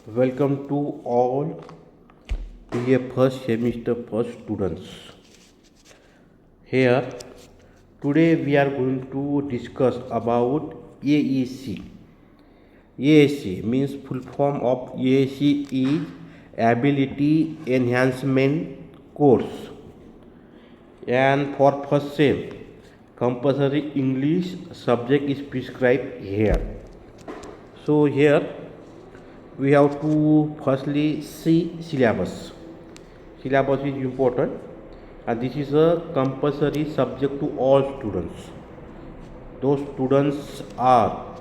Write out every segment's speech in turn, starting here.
Welcome to all BA first semester first students. Here today we are going to discuss about AEC. AEC means full form of AEC is Ability Enhancement Course, and for first sem compulsory English subject is prescribed here. So here we have to firstly see syllabus. Syllabus is important, and this is a compulsory subject to all students. Those students are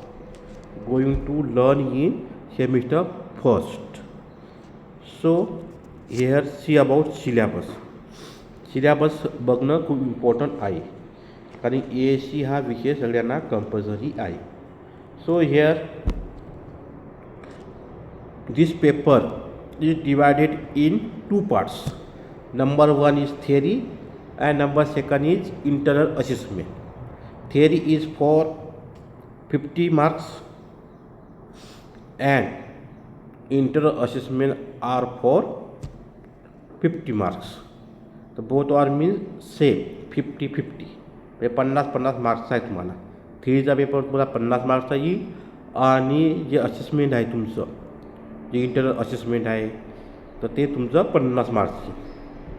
going to learn in semester first. So here see about syllabus. Syllabus बघणं खूप important आहे, कारण ASC हा विषय सगळ्यांना compulsory आहे. So here this paper is divided in two parts. Number one is theory and number second is internal assessment. Theory is for 50 marks and internal assessment are for 50 marks. So both are means same 50-50. 50 marks आहे तुम्हाला. थिअरीचा paper तुम्हाला 50 मार्क्सचा येईल, आणि जे assessment आहे तुमचं, जे internal assessment आहे, तर ते तुमचं 50 मार्क्सची.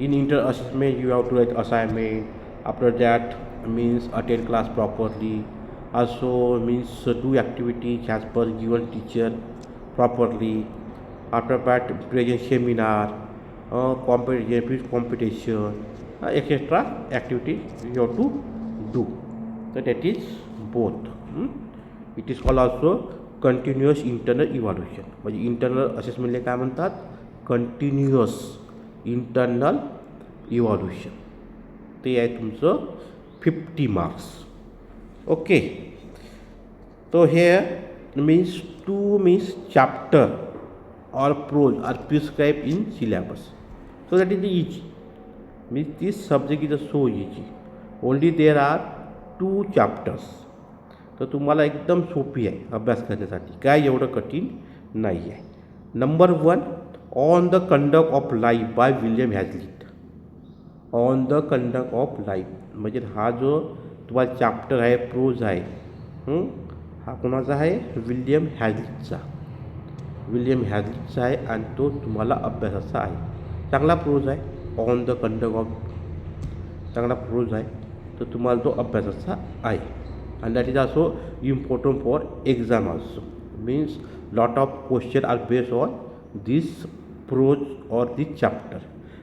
In internal assessment you have to write assignment. After that means attend class properly, also means do activities as per given teacher properly. After that present seminar, competition, etc. activities you have to do. So that is both. It is called also continuous internal evaluation. म्हणजे internal असेसमेंटला काय म्हणतात? Continuous internal evaluation. ते आहे तुमचं 50 marks. Okay. तो hair means two means chapter or prose are prescribed in syllabus. So that is easy. Means this subject is so easy. Only there are 2 chapters. तर तुम्हाला एकदम सोपी आहे अभ्यास करण्यासाठी, काय एवढं कठीण नाही आहे. Number 1, on the conduct of life by William Hazlitt. On the conduct of life म्हणजे हा जो तुम्हाला चॅप्टर आहे, प्रोज आहे, हा कोणाचा आहे? विल्यम हॅझलिटचा. विल्यम हॅझलिटचा आहे, आणि तो तुम्हाला अभ्यासाचा आहे. चांगला प्रोज आहे. ऑन द कंडक्ट ऑफ चांगला प्रोज आहे, तर तुम्हाला तो अभ्यासाचा आहे. And that is also important for exam also. Means lot of questions are based on this prose or this chapter.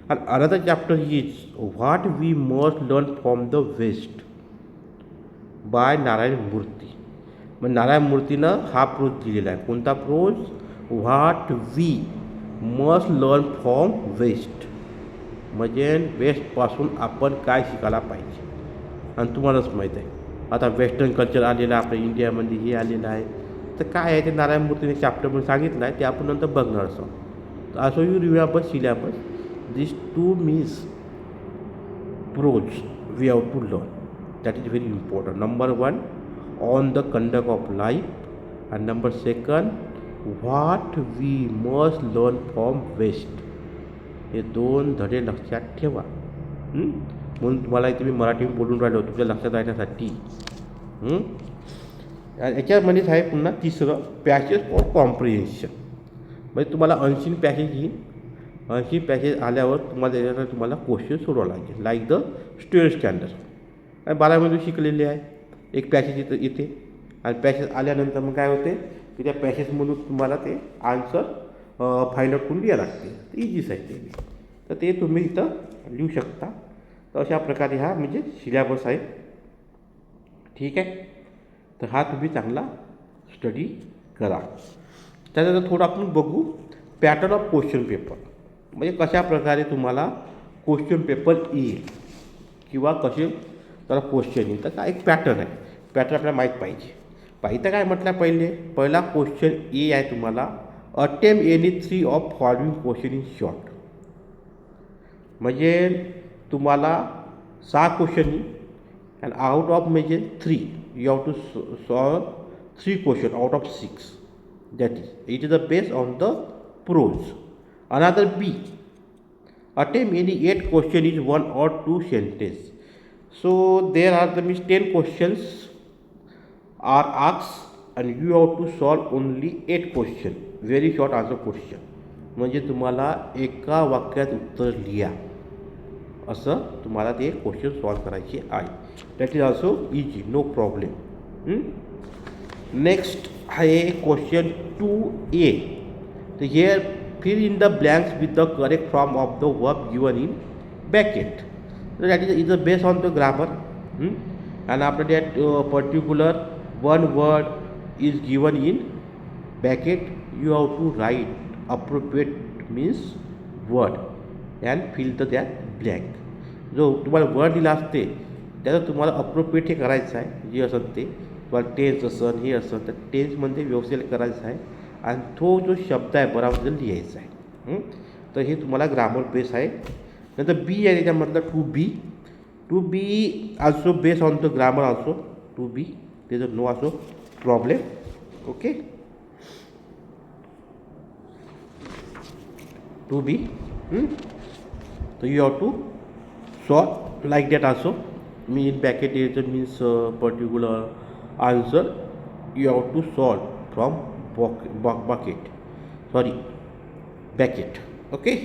And another chapter is what we must learn from the West by Narayan मूर्ती. मग नारायण मूर्तीनं हा pros दिलेला आहे. कोणता prose? What we must learn from west. म्हणजे वेस्टपासून आपण काय शिकायला पाहिजे. आणि तुम्हालाच माहीत आहे आता वेस्टर्न कल्चर आलेलं आहे आपल्या इंडियामध्ये, हे आलेलं आहे. तर काय आहे ते नारायण मूर्तीने चॅप्टरमध्ये सांगितलं आहे, ते आपण नंतर बघणार असो. असो you remember syllabus. This 2 means prose we have to learn. That is very important. Number 1, on the conduct of life, and number 2, what we must learn from west. हे 2 धडे लक्षात ठेवा. म्हणून तुम्हाला इथे मी मराठी बोलून राहिलो तुमच्या लक्षात राहण्यासाठी. याच्यामध्येच आहे पुन्हा 3रं, पॅसेज फॉर कॉम्प्रिहेन्शन. म्हणजे तुम्हाला 80 पॅसेज येईल. 80 पॅसेज आल्यावर तुम्हाला त्याच्यानंतर तुम्हाला क्वेश्चन सोडवावं लागेल, लाईक द स्टुअर्ट स्टँडर्ड. आणि 12मध्ये शिकलेले आहे. एक पॅसेज इथं येते, आणि पॅसेज आल्यानंतर मग काय होते की त्या पॅसेजमधून तुम्हाला ते आन्सर फाइंड आउट करून द्यावं लागते. इझीच आहे ते. तर ते तुम्ही इथं लिहू शकता. तर अशा प्रकारे हा म्हणजे सिलेबस आहे. ठीक आहे. तर हा तुम्ही चांगला स्टडी करा. त्यानंतर थोडं आपण बघू पॅटर्न ऑफ क्वेश्चन पेपर. म्हणजे कशा प्रकारे तुम्हाला क्वेश्चन पेपर येईल, किंवा कसे त्याला क्वेश्चन येईल. तर काय एक पॅटर्न आहे. पॅटर्न आपल्याला माहीत पाहिजे. तर काय म्हटलं पहिला क्वेश्चन ए आहे तुम्हाला, attempt any 3 of following question in short. म्हणजे तुम्हाला 6 क्वेश्चन येईल, अँड आउट ऑफ म्हणजे 3 you have to solve 3 question out of 6. That is it is the based on the prose. Another B. Attempt any 8 question is 1 or 2 sentence. So there are the means 10 questions are asked and you have to solve only 8 question. Very short answer question. म्हणजे तुम्हाला एका वाक्यात उत्तर लिहा असं तुम्हाला ते question solve करायचे आहे. That is also easy, no problem. Next आहे क्वेश्चन 2A. तर here fill in the blanks with the correct form of the verb given in bracket. So that is based on the grammar. And after that particular one word is given in bracket, you have to write appropriate means word and fill the that blank. जो तुम्हाला word दिला असते त्याचं तुम्हाला appropriate हे करायचं आहे. जे असेल ते तुम्हाला टेन्स असेल हे असेल तर टेन्समध्ये व्यवस्थित करायचं आहे आणि तो जो शब्द आहे बरोबर लिहायचा आहे. तर हे तुम्हाला ग्रामर बेस आहे. नंतर बी आहे त्याच्यामधलं two B also base on the grammar also. Two B there's no also problem. Okay, to be so you have to solve like that also. Mean bracket is means particular answer you have to solve from bracket. Okay,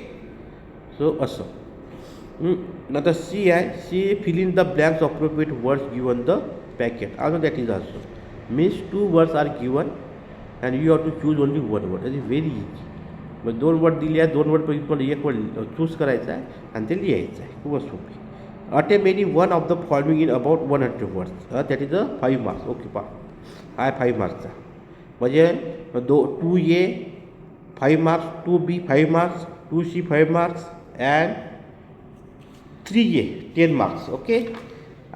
so also now the C fill in the blanks appropriate words given the bracket. Also that is also means 2 words are given and you have to choose only one word. That is very easy. मग 2 word दिले आहे, 2 word पैकी पण एक word choose करायचा आहे आणि ते लिहायचं आहे. खूपच सोपी. Attempt any one of the following in about 100 words. That is 5 marks. Okay पा हा 5 मार्क्सचा म्हणजे 2A 5 marks, 2B 5 marks, 2C 5 marks and 3A 10 marks. Okay,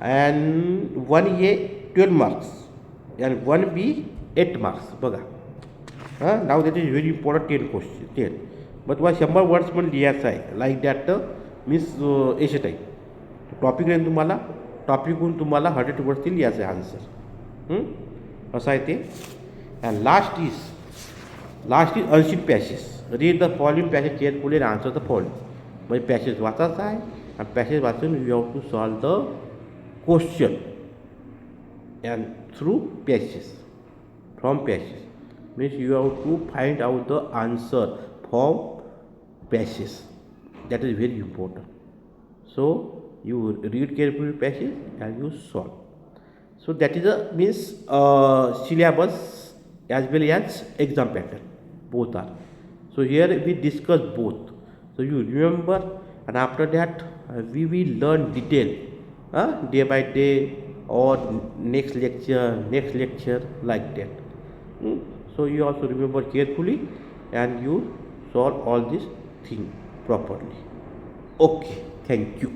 and 1A 12 marks and 1B 8 marks. बघा now that is very important 10 question 10. मग तुम्हाला 100 words पण लिहायचं आहे like that means essay type topic नाही तुम्हाला टॉपिकहून तुम्हाला 100 वर्ड्स ते लिहायचं आहे आन्सर. असं आहे ते. And last is unseen passage. Read the following passage carefully and answer the following. म्हणजे पॅसेज वाचायचा आहे आणि पॅसेज वाचून you have to solve the question and through passage from passage. Means you have to find out the answer from passage. That is very important. So you read carefully passage and you solve. So that is a means syllabus as well as exam pattern. Both are. So here we discuss both. So you remember, and after that we will learn detail day by day or next lecture like that. So you also remember carefully and you solve all this thing properly. Okay, thank you.